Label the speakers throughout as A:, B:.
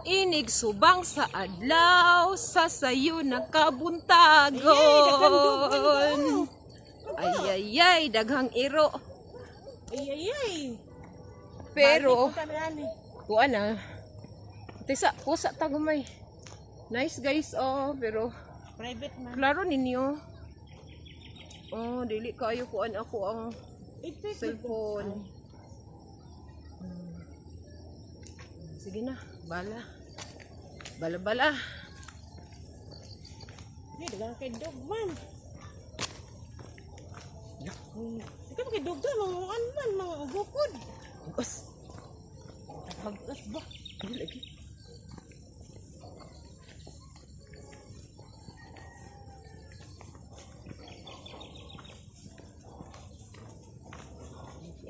A: inig subang sa adlaw sa sayo nakabuntagon. Ay daghang iro.
B: Ay.
A: Pero kuan na. Tisa pusa tagumay. Nice guys pero
B: private man.
A: klaro ninyo. Oh, dili kayo kuan ako ang cellphone. Sige na, bala. Bala.
B: Ni dagang kay dog man. Ikaw kay dog ta manguan man mga bukod.
A: Us.
B: Mag-us ba?
A: Dili lagi.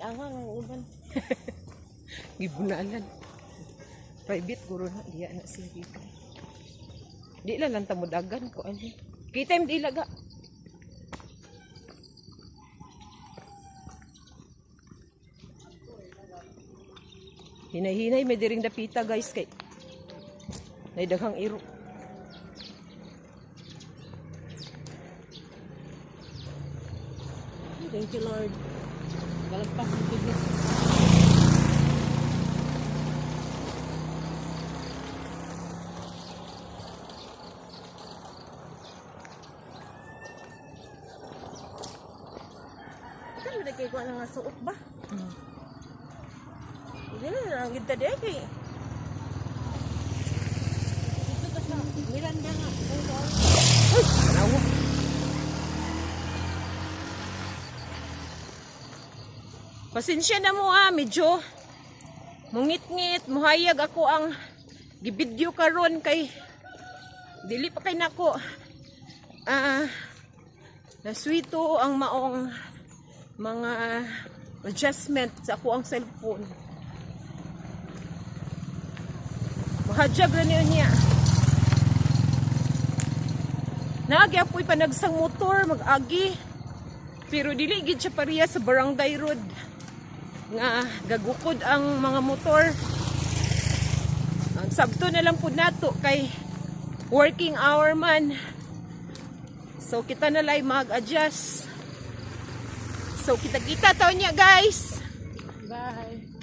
B: Angang ang uban.
A: Gibunalan. Private guro na diya na siya dito. Di lang lang tamudagan ko ano. Kita im di laga. Hinay-hinay may diring dapita guys kay. Nay daghang iro.
B: Thank you Lord. Galagpas ang goodness. Ikaw may kay kuha nga suot ba? Hindi na ang gita di kay. Ito ka sa Miranda nga.
A: Ay, nawa. Pasensya na mo medyo mungit-ngit, muhayag ako ang gibidyo karon kay dili pa kay nako. Naswito ang maong mga adjustment sa ako ang cellphone. Mahadyag na niya. Naagi apoy panagsang motor, mag-agi. Pero dili gid siya pariya sa barangay road. Nga gagukod ang mga motor. Ang sabto na lang po nato kay working hour man. So kita na lang mag-adjust. So kita-kita taon niya guys.
B: Bye.